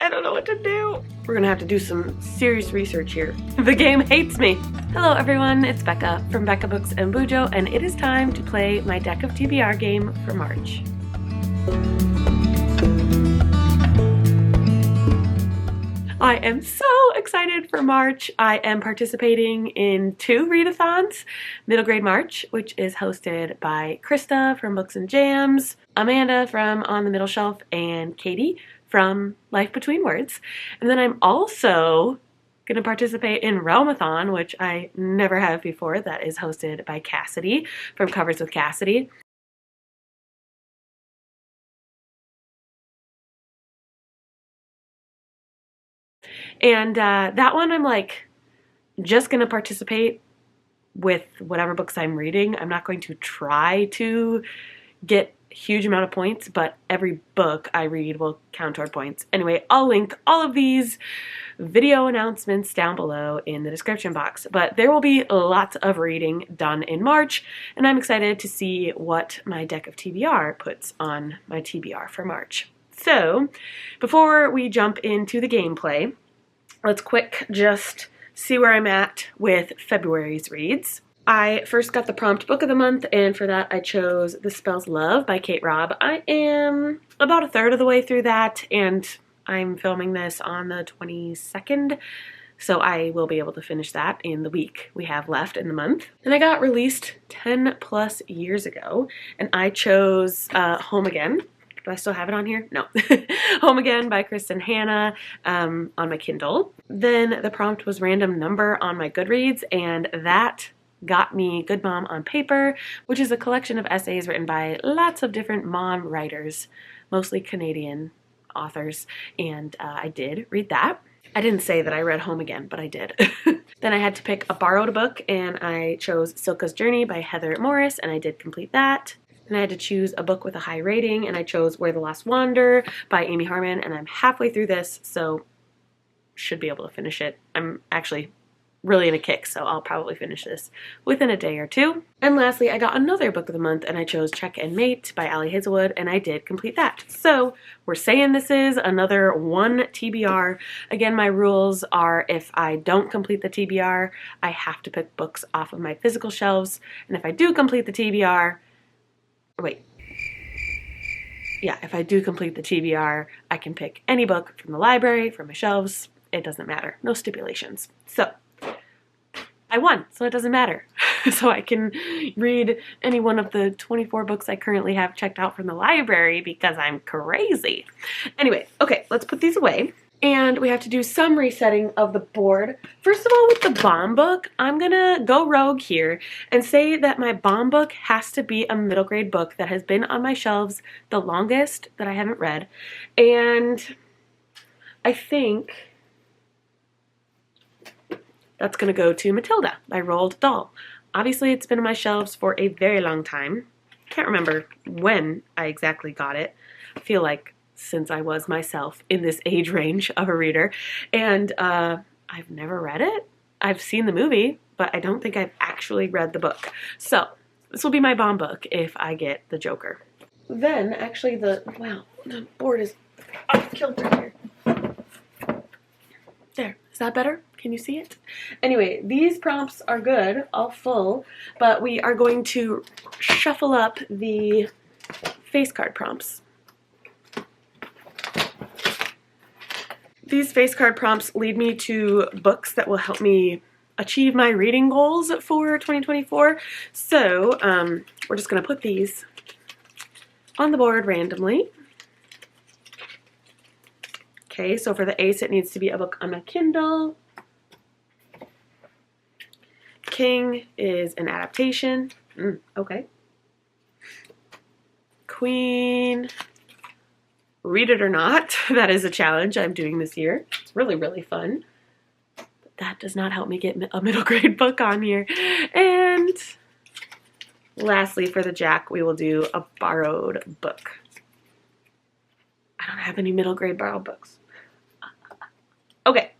I don't know what to do. We're gonna have to do some serious research here. The game hates me. Hello everyone, it's Becca from Becca Books and Bujo, and it is time to play my deck of TBR game for March. I am so excited for March. I am participating in 2 readathons. Middle Grade March, which is hosted by Krista from Books and Jams, Amanda from On the Middle Shelf, and Katie from Life Between Words. And then I'm also going to participate in REALMATHON, which I never have before. That is hosted by Cassidy from Covers with Cassidy. And that one I'm like just going to participate with whatever books I'm reading. I'm not going to try to get a huge amount of points, but every book I read will count toward points. Anyway, I'll link all of these video announcements down below in the description box. But there will be lots of reading done in March, and I'm excited to see what my deck of TBR puts on my TBR for March. So, before we jump into the gameplay, let's quick just see where I'm at with February's reads. I first got the prompt book of the month, and for that I chose The Spell's Love by Kate Robb. I am about a third of the way through that, and I'm filming this on the 22nd, so I will be able to finish that in the week we have left in the month. And I got released 10 plus years ago, and I chose Home Again. Do I still have it on here? No. Home Again by Kristen Hanna on my Kindle. Then the prompt was Random Number on my Goodreads, and that got me Good Mom on Paper, which is a collection of essays written by lots of different mom writers, mostly Canadian authors, and I did read that. I didn't say that I read Home Again, but I did. Then I had to pick a borrowed book, and I chose Silka's Journey by Heather Morris, and I did complete that. And I had to choose a book with a high rating, and I chose Where the Last Wander by Amy Harmon, and I'm halfway through this, so should be able to finish it. I'm actually really in a kick, so I'll probably finish this within a day or two. And lastly, I got another book of the month, and I chose Check and Mate by Allie Hazelwood, and I did complete that. So we're saying this is another 1 TBR. Again, my rules are if I don't complete the TBR, I have to pick books off of my physical shelves, and if I do complete the TBR, if I do complete the TBR, I can pick any book from the library, from my shelves. It doesn't matter. No stipulations. So, I won, so it doesn't matter. So I can read any one of the 24 books I currently have checked out from the library because I'm crazy. Anyway, okay, let's put these away. And we have to do some resetting of the board. First of all, with the bomb book, I'm gonna go rogue here and say that my bomb book has to be a middle grade book that has been on my shelves the longest that I haven't read. And I think that's gonna go to Matilda by Roald Dahl. Obviously, it's been on my shelves for a very long time. Can't remember when I exactly got it. I feel like since I was myself in this age range of a reader, and I've never read it. I've seen the movie, but I don't think I've actually read the book. So this will be my bomb book if I get the Joker. Then actually the board is off kilter here. There, is that better? Can you see it? Anyway, these prompts are good, all full, but we are going to shuffle up the face card prompts. These face card prompts lead me to books that will help me achieve my reading goals for 2024. So we're just going to put these on the board randomly. Okay, so for the ace, it needs to be a book on my Kindle. King is an adaptation. Okay. Queen, read it or not. That is a challenge I'm doing this year. It's really, really fun. But that does not help me get a middle grade book on here. And lastly, for the Jack, we will do a borrowed book. I don't have any middle grade borrowed books. Okay.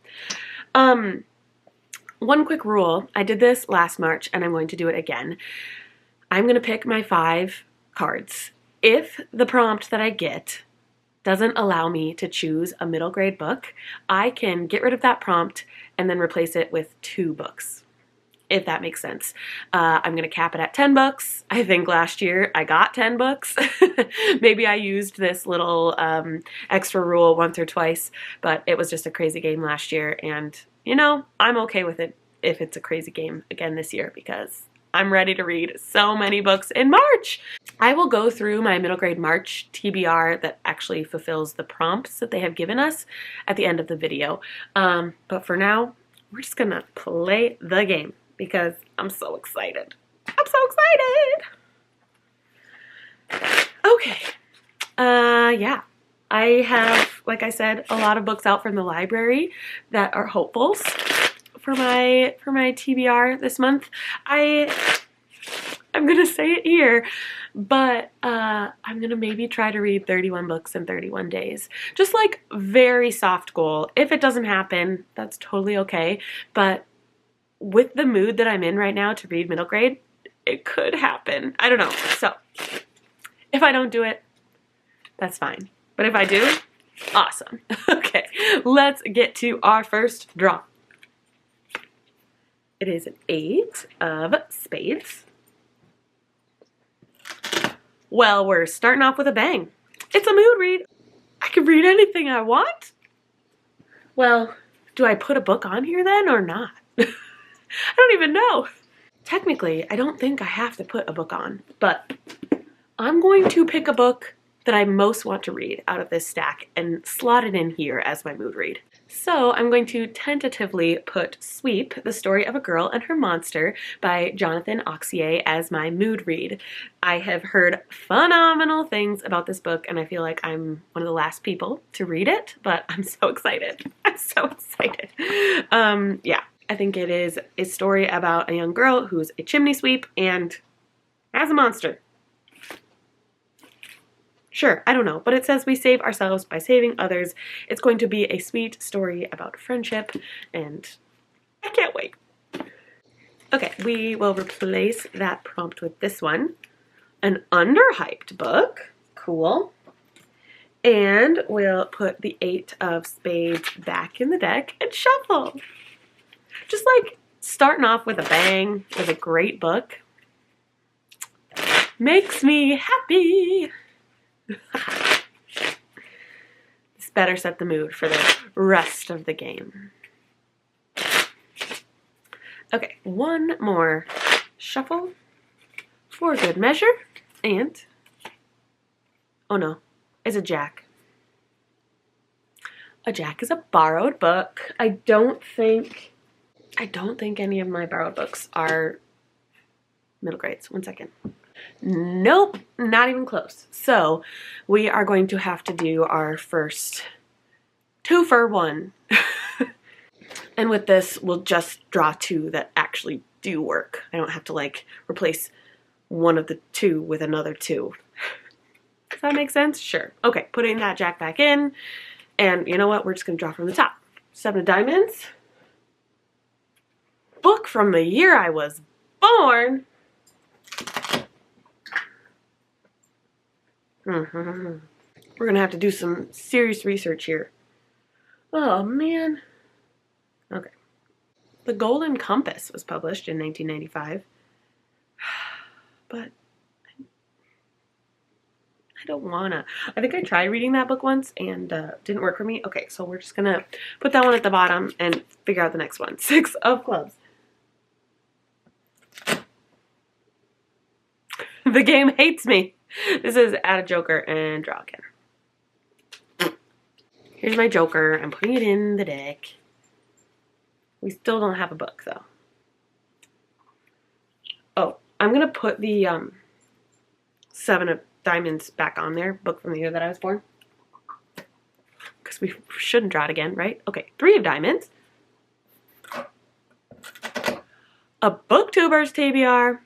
One quick rule. I did this last March and I'm going to do it again. I'm going to pick my 5 cards. If the prompt that I get doesn't allow me to choose a middle grade book. I can get rid of that prompt and then replace it with 2 books, if that makes sense. I'm going to cap it at 10 books. I think last year I got 10 books. Maybe I used this little extra rule once or twice, but it was just a crazy game last year. And, you know, I'm okay with it if it's a crazy game again this year because I'm ready to read so many books in March. I will go through my middle grade March TBR that actually fulfills the prompts that they have given us at the end of the video. But for now, we're just gonna play the game because I'm so excited. I'm so excited. Okay. Yeah. I have, like I said, a lot of books out from the library that are hopefuls for my TBR this month. I'm gonna say it here, but I'm gonna maybe try to read 31 books in 31 days. Just like very soft goal. If it doesn't happen, that's totally okay. But with the mood that I'm in right now to read middle grade, it could happen. I don't know. So if I don't do it, that's fine. But if I do, awesome. Okay, let's get to our first draw. It is an 8 of spades. Well, we're starting off with a bang. It's a mood read. I can read anything I want. Well, do I put a book on here then or not? I don't even know. Technically, I don't think I have to put a book on, but I'm going to pick a book that I most want to read out of this stack and slot it in here as my mood read. So I'm going to tentatively put Sweep, The Story of a Girl and Her Monster by Jonathan Auxier as my mood read. I have heard phenomenal things about this book and I feel like I'm one of the last people to read it, but I'm so excited. I'm so excited. Yeah, I think it is a story about a young girl who's a chimney sweep and has a monster. Sure, I don't know, but it says we save ourselves by saving others. It's going to be a sweet story about friendship, and I can't wait. Okay, we will replace that prompt with this one. An underhyped book. Cool. And we'll put the 8 of spades back in the deck and shuffle. Just like starting off with a bang with a great book makes me happy. This better set the mood for the rest of the game. Okay, one more shuffle for good measure, and oh no, it's a jack. A jack is a borrowed book. I don't think any of my borrowed books are middle grades. One second. Nope, not even close. So we are going to have to do our first 2 for 1. And with this, we'll just draw 2 that actually do work. I don't have to like replace one of the 2 with another 2. Does that make sense? Sure. Okay, putting that jack back in. And you know what? We're just gonna draw from the top. 7 of diamonds. Book from the year I was born. We're gonna have to do some serious research here. Oh man. Okay. The Golden Compass was published in 1995. But I don't wanna. I think I tried reading that book once and didn't work for me. Okay, so we're just gonna put that one at the bottom and figure out the next one. 6 of clubs. The game hates me. This is add a joker and draw again. Here's my joker. I'm putting it in the deck. We still don't have a book though. Oh, I'm gonna put the 7 of diamonds back on there. Book from the year that I was born. Because we shouldn't draw it again, right? Okay, 3 of diamonds. A booktuber's TBR.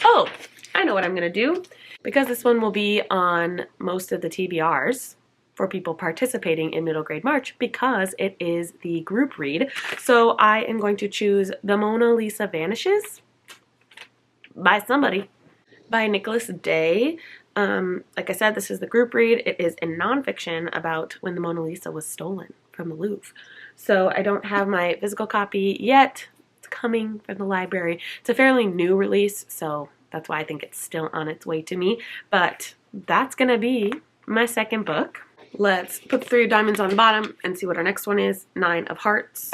Oh, I know what I'm gonna do. Because this one will be on most of the TBRs for people participating in Middle Grade March because it is the group read. So I am going to choose The Mona Lisa Vanishes by somebody. By Nicholas Day. Like I said, this is the group read. It is a nonfiction about when the Mona Lisa was stolen from the Louvre. So I don't have my physical copy yet. It's coming from the library. It's a fairly new release, so that's why I think it's still on its way to me. But that's gonna be my second book. Let's put the 3 of diamonds on the bottom and see what our next one is. 9 of hearts.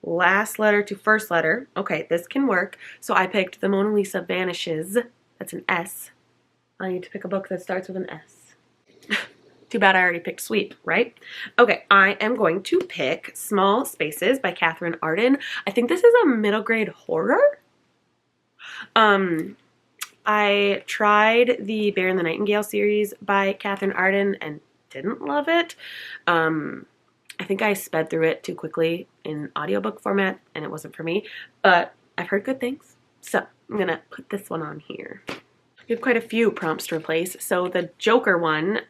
Last letter to first letter. Okay, this can work. So I picked The Mona Lisa Vanishes. That's an S. I need to pick a book that starts with an S. Too bad I already picked Sweep, right? Okay, I am going to pick Small Spaces by Catherine Arden. I think this is a middle grade horror. I tried the Bear and the Nightingale series by Catherine Arden and didn't love it. I think I sped through it too quickly in audiobook format and it wasn't for me, but I've heard good things. So I'm gonna put this one on here. We have quite a few prompts to replace. So the Joker one,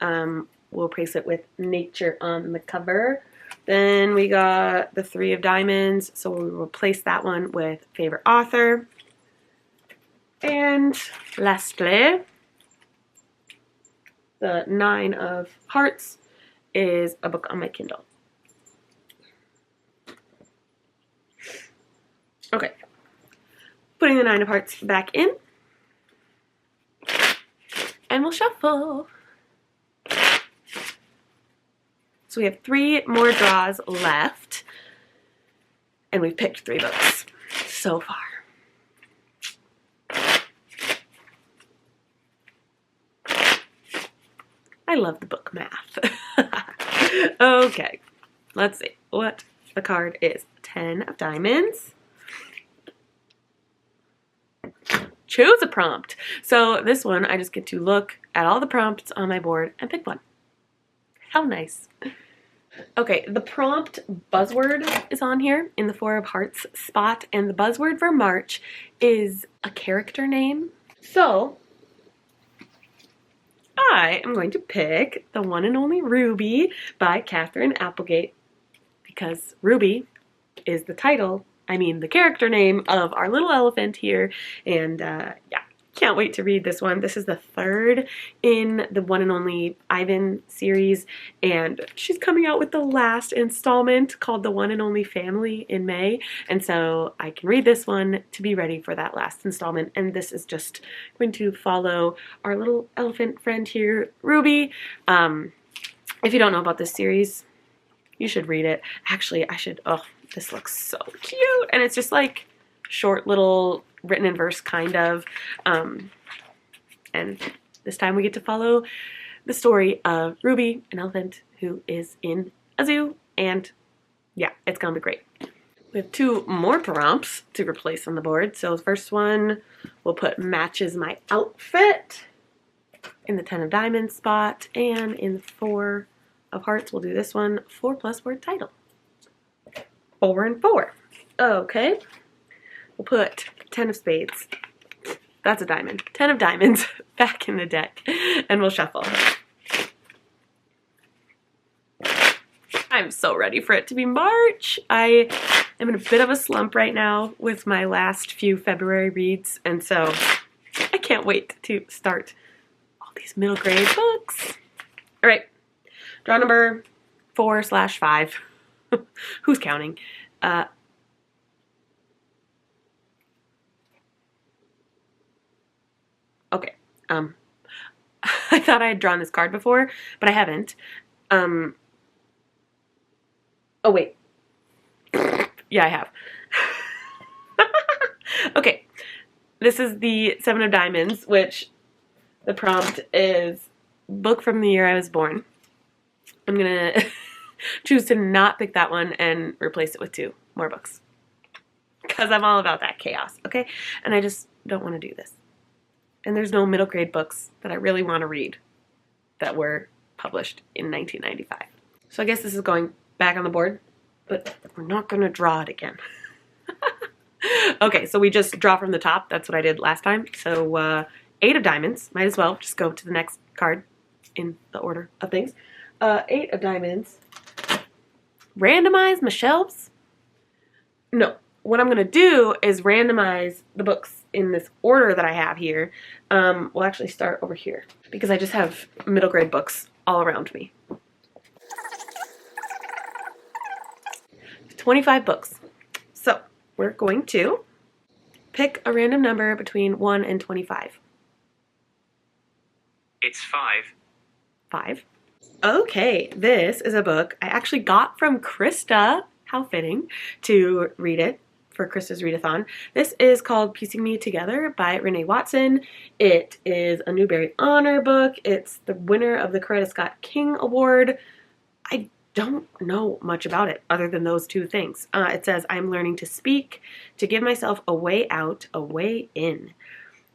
we'll replace it with nature on the cover. Then we got the 3 of diamonds, so we'll replace that one with favorite author. And lastly, the 9 of hearts is a book on my Kindle. Okay, putting the 9 of hearts back in, and we'll shuffle. So we have 3 more draws left, and we've picked 3 books so far. I love the book math. Okay, let's see what the card is. 10 of diamonds. Choose a prompt. So this one, I just get to look at all the prompts on my board and pick one. How nice. Okay, the prompt buzzword is on here in the 4 of hearts spot, and the buzzword for March is a character name. So I am going to pick The One and Only Ruby by Catherine Applegate, because Ruby is the title, the character name of our little elephant here, and yeah, can't wait to read this one. This is the 3rd in the One and Only Ivan series, and she's coming out with the last installment called The One and Only Family in May, and so I can read this one to be ready for that last installment. And this is just going to follow our little elephant friend here, Ruby. If you don't know about this series, you should read it. Actually, I should. Oh, this looks so cute, and it's just like short little written in verse kind of, and this time we get to follow the story of Ruby, an elephant who is in a zoo, and yeah, it's gonna be great. We have 2 more prompts to replace on the board. So the first one we'll put matches my outfit in the 10 of diamonds spot, and in the 4 of hearts we'll do this one, 4+ word title. 4 and 4. Okay, we'll put 10 of spades. That's a diamond. 10 of diamonds back in the deck, and we'll shuffle. I'm so ready for it to be March. I am in a bit of a slump right now with my last few February reads, and so I can't wait to start all these middle grade books. All right, draw number 4/5. Who's counting? Okay. I thought I had drawn this card before, but I haven't. Oh wait. Yeah, I have. Okay. This is the 7 of diamonds, which the prompt is book from the year I was born. I'm gonna choose to not pick that one and replace it with 2 more books, because I'm all about that chaos, okay? And I just don't want to do this. And there's no middle grade books that I really want to read that were published in 1995. So I guess this is going back on the board, but we're not going to draw it again. Okay, so we just draw from the top. That's what I did last time. So 8 of diamonds. Might as well just go to the next card in the order of things. 8 of diamonds. Randomize my shelves? No. What I'm going to do is randomize the books in this order that I have here. We'll actually start over here because I just have middle grade books all around me. 25 books. So we're going to pick a random number between 1 and 25. It's 5. 5. Okay, this is a book I actually got from Krista. How fitting to read it for Krista's Readathon. This is called Piecing Me Together by Renee Watson. It is a Newbery Honor book. It's the winner of the Coretta Scott King Award. I don't know much about it other than those two things. It says, I'm learning to speak, to give myself a way out, a way in.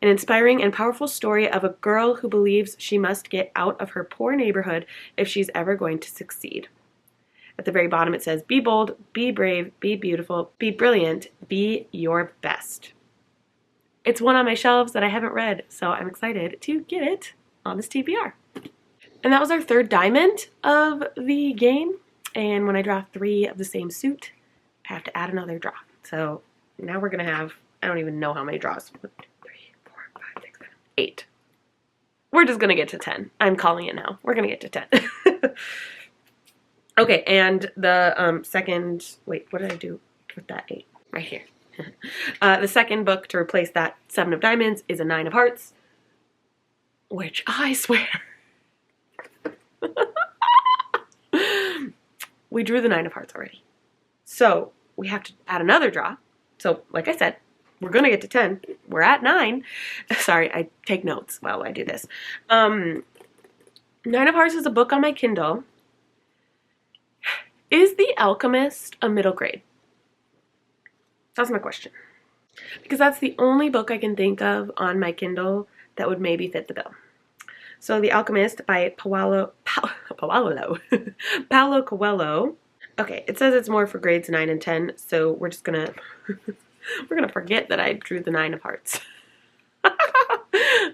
An inspiring and powerful story of a girl who believes she must get out of her poor neighborhood if she's ever going to succeed. At the very bottom it says, be bold, be brave, be beautiful, be brilliant, be your best. It's one on my shelves that I haven't read, so I'm excited to get it on this TBR. And that was our third diamond of the game. And when I draw 3 of the same suit, I have to add another draw. So now we're going to have, I don't even know how many draws. 1, 2, 3, 4, 5, 6, 7, 8. We're just going to get to 10. I'm calling it now. We're going to get to 10. Okay, and the second, wait, what did I do with that 8? Right here. The second book to replace that 7 of diamonds is a 9 of hearts, which I swear. We drew the 9 of hearts already. So we have to add another draw. So like I said, we're going to get to 10. We're at 9. Sorry, I take notes while I do this. 9 of hearts is a book on my Kindle. Is The Alchemist a middle grade? That's my question. Because that's the only book I can think of on my Kindle that would maybe fit the bill. So The Alchemist by Paulo Coelho. Okay, it says it's more for grades 9 and 10, so we're just gonna we're gonna forget that I drew the 9 of hearts.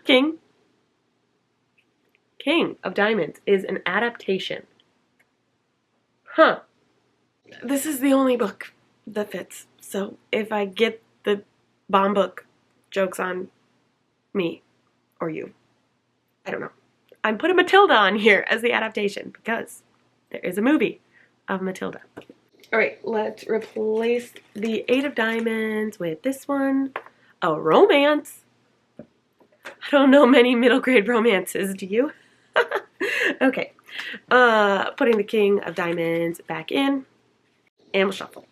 King of Diamonds is an adaptation. Huh. This is the only book that fits. So if I get the bomb book, joke's on me or you. I don't know. I'm putting Matilda on here as the adaptation because there is a movie of Matilda. All right, let's replace the 8 of diamonds with this one. A romance. I don't know many middle grade romances, do you? Okay. Putting the King of Diamonds back in, and we'll shuffle.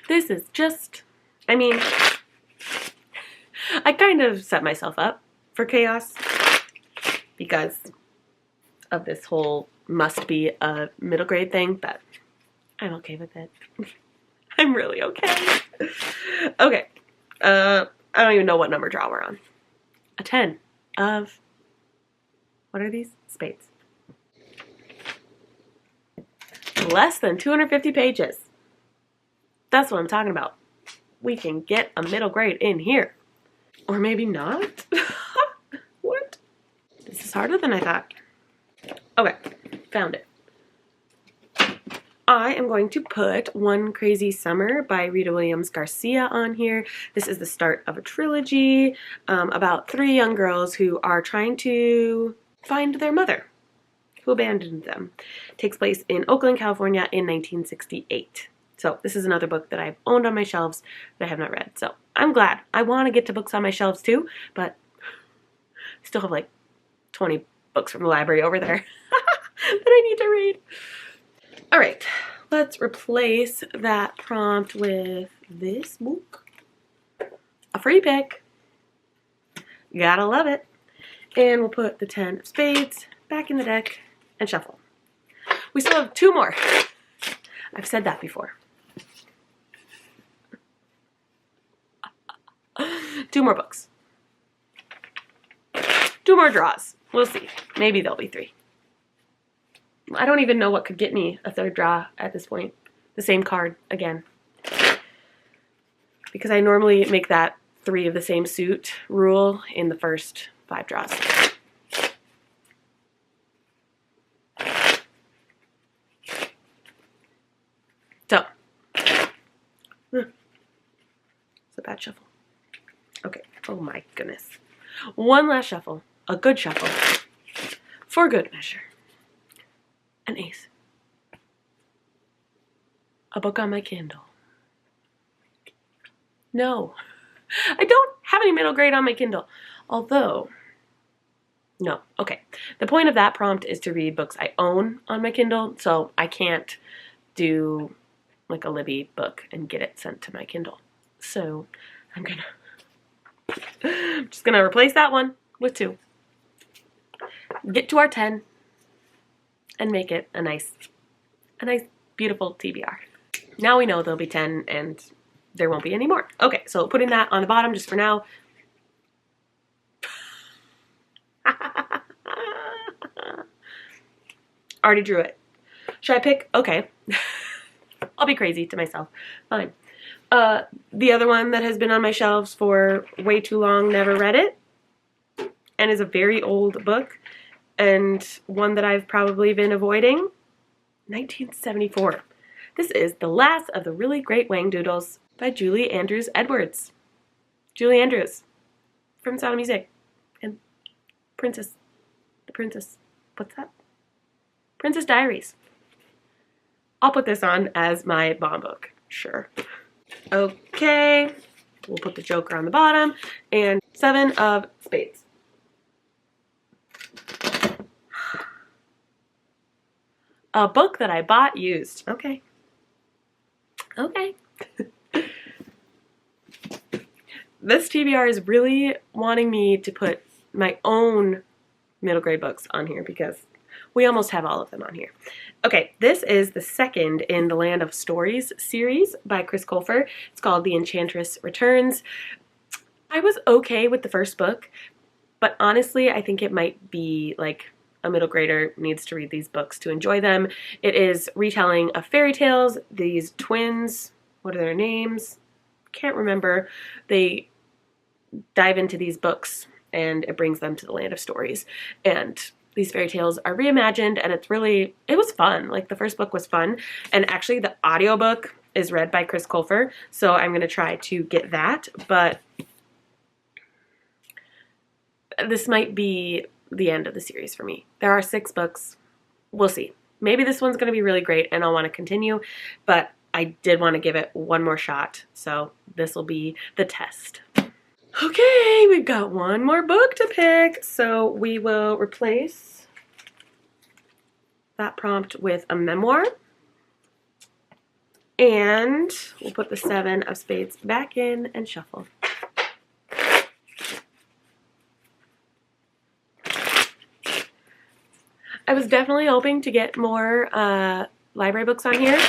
This is just, I mean, I kind of set myself up for chaos because of this whole must be a middle grade thing, but I'm okay with it. I'm really okay. Okay. I don't even know what number draw we're on. A 10 of, what are these? Spades. Less than 250 pages. That's what I'm talking about. We can get a middle grade in here. Or maybe not. What? This is harder than I thought. Okay, found it. I am going to put One Crazy Summer by Rita Williams Garcia on here. This is the start of a trilogy about 3 young girls who are trying to find their mother, who abandoned them. It takes place in Oakland, California in 1968. So this is another book that I've owned on my shelves that I have not read. So I'm glad. I want to get to books on my shelves too, but I still have like 20 books from the library over there that I need to read. All right, let's replace that prompt with this book. A free pick. Gotta love it. And we'll put the 10 of spades back in the deck and shuffle. We still have 2 more. I've said that before. 2 more books. 2 more draws. We'll see. Maybe there'll be 3. I don't even know what could get me a 3rd draw at this point. The same card again. Because I normally make that 3 of the same suit rule in the first 5 draws. It's a bad shuffle. Okay. Oh my goodness. One last shuffle. A good shuffle. For good measure. An ace. A book on my Kindle. No. I don't have any middle grade on my Kindle. Although, no. Okay. The point of that prompt is to read books I own on my Kindle, so I can't do like a Libby book and get it sent to my Kindle. So I'm just gonna replace that one with 2. Get to our 10 and make it a nice, beautiful TBR. Now we know there'll be 10 and there won't be any more. Okay, so putting that on the bottom just for now. Already drew it. Should I pick? Okay. I'll be crazy to myself. Fine. The other one that has been on my shelves for way too long, never read it, and is a very old book, and one that I've probably been avoiding, 1974. This is The Last of the Really Great Whangdoodles by Julie Andrews Edwards. Julie Andrews from Sound of Music and Princess. What's that? Princess Diaries. I'll put this on as my bomb book. Sure. Okay. We'll put the Joker on the bottom and 7 of spades. A book that I bought used. Okay. Okay. This TBR is really wanting me to put my own middle grade books on here because we almost have all of them on here. Okay, this is the second in the Land of Stories series by Chris Colfer. It's called The Enchantress Returns. I was okay with the first book, but honestly, I think it might be like a middle grader needs to read these books to enjoy them. It is retelling of fairy tales. These twins, what are their names? Can't remember. They dive into these books and it brings them to the Land of Stories. And these fairy tales are reimagined and it was fun. Like the first book was fun. And actually the audiobook is read by Chris Colfer. So I'm going to try to get that. But this might be the end of the series for me. There are 6 books. We'll see. Maybe this one's going to be really great and I'll want to continue. But I did want to give it one more shot. So this will be the test. Okay, we've got one more book to pick. So we will replace that prompt with a memoir. And we'll put the 7 of spades back in and shuffle. I was definitely hoping to get more library books on here,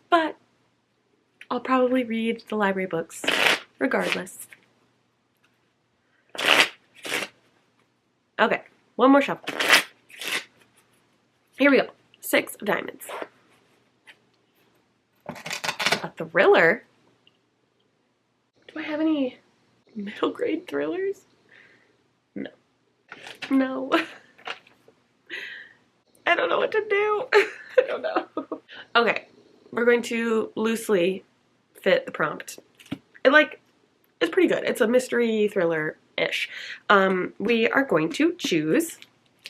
but I'll probably read the library books regardless. Okay, one more shuffle. Here we go. 6 of diamonds. A thriller? Do I have any middle grade thrillers? No. No. I don't know what to do. I don't know. Okay, we're going to loosely fit the prompt. It's pretty good. It's a mystery thriller-ish. We are going to choose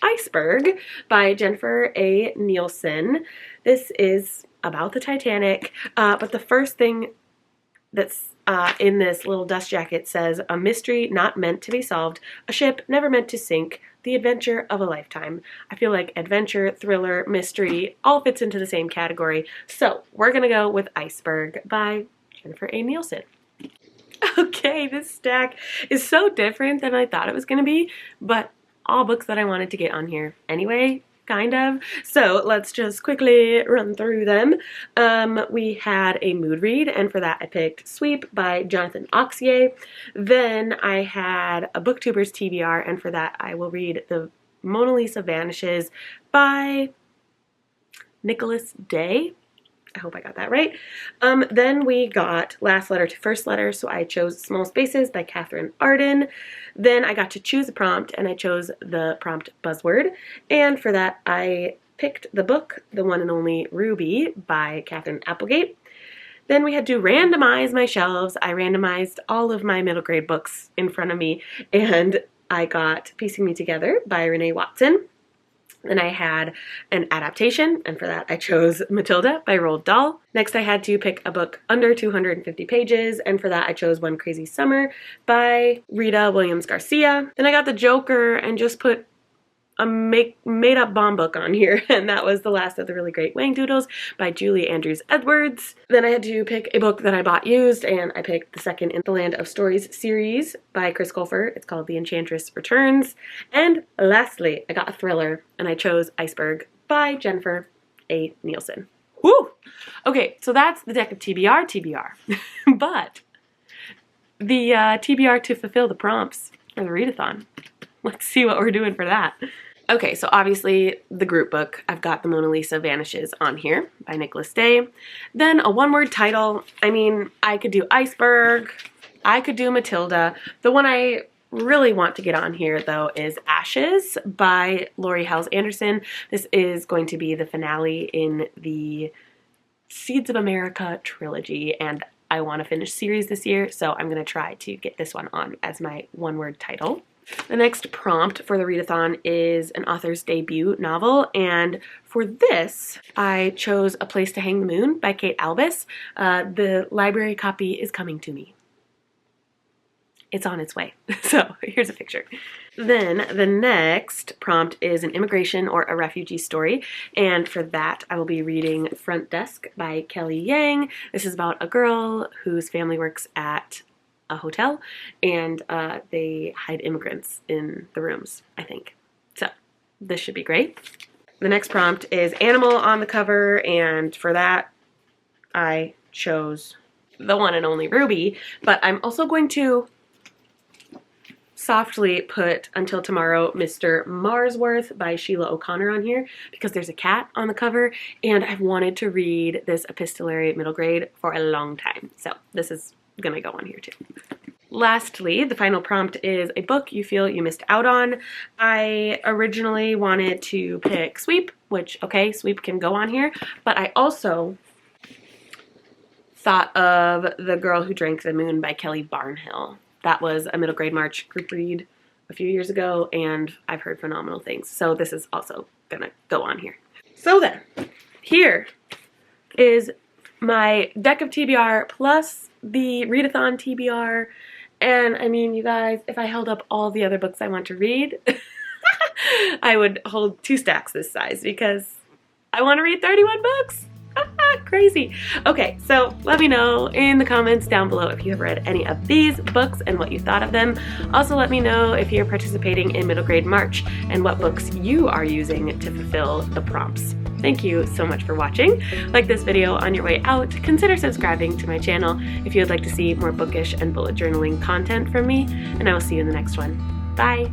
Iceberg by Jennifer A. Nielsen. This is about the Titanic, but the first thing that's in this little dust jacket says, "A mystery not meant to be solved, a ship never meant to sink, the adventure of a lifetime." I feel like adventure, thriller, mystery all fits into the same category. So we're going to go with Iceberg by Jennifer A. Nielsen. Okay, this stack is so different than I thought it was going to be, but all books that I wanted to get on here anyway, kind of. So let's just quickly run through them. We had a mood read, and for that I picked Sweep by Jonathan Auxier. Then I had a Booktubers TBR, and for that I will read The Mona Lisa Vanishes by Nicholas Day. I hope I got that right. Then we got Last Letter to First Letter, so I chose Small Spaces by Catherine Arden. Then I got to choose a prompt, and I chose the prompt buzzword. And for that, I picked the book, The One and Only Ruby by Catherine Applegate. Then we had to randomize my shelves. I randomized all of my middle grade books in front of me, and I got Piecing Me Together by Renee Watson. Then I had an adaptation, and for that I chose Matilda by Roald Dahl. Next I had to pick a book under 250 pages, and for that I chose One Crazy Summer by Rita Williams Garcia. Then I got The Joker and just put a made-up bomb book on here, and that was The Last of the Really Great Wang Doodles by Julie Andrews Edwards. Then I had to pick a book that I bought used, and I picked the second in the Land of Stories series by Chris Colfer. It's called The Enchantress Returns. And lastly, I got a thriller, and I chose Iceberg by Jennifer A. Nielsen. Woo! Okay, so that's the deck of TBR. But the TBR to fulfill the prompts for the readathon. Let's see what we're doing for that. Okay, so obviously the group book, I've got The Mona Lisa Vanishes on here by Nicholas Day. Then a one-word title. I mean, I could do Iceberg, I could do Matilda. The one I really want to get on here though is Ashes by Lori Howes Anderson. This is going to be the finale in the Seeds of America trilogy, and I want to finish series this year, so I'm going to try to get this one on as my one-word title. The next prompt for the readathon is an author's debut novel, and for this I chose A Place to Hang the Moon by Kate Albus. The library copy is coming to me. It's on its way. So here's a picture. Then the next prompt is an immigration or a refugee story, and for that I will be reading Front Desk by Kelly Yang. This is about a girl whose family works at a hotel, and they hide immigrants in the rooms, I think. So this should be great. The next prompt is animal on the cover, and for that I chose the one and only Ruby, but I'm also going to softly put Until Tomorrow, Mr. Marsworth by Sheila O'Connor on here because there's a cat on the cover, and I've wanted to read this epistolary middle grade for a long time, so this is gonna go on here too. Lastly, the final prompt is a book you feel you missed out on. I originally wanted to pick Sweep, which, okay, Sweep can go on here, but I also thought of The Girl Who Drank the Moon by Kelly Barnhill. That was a middle grade March group read a few years ago, and I've heard phenomenal things, so this is also gonna go on here. So then, here is my deck of TBR plus the readathon TBR, and I mean, you guys, if I held up all the other books I want to read, I would hold 2 stacks this size because I want to read 31 books. Crazy. Okay, so let me know in the comments down below if you have read any of these books and what you thought of them. Also, let me know if you're participating in middle grade March and what books you are using to fulfill the prompts. Thank you so much for watching. Like this video on your way out. Consider subscribing to my channel if you would like to see more bookish and bullet journaling content from me, and I will see you in the next one. Bye!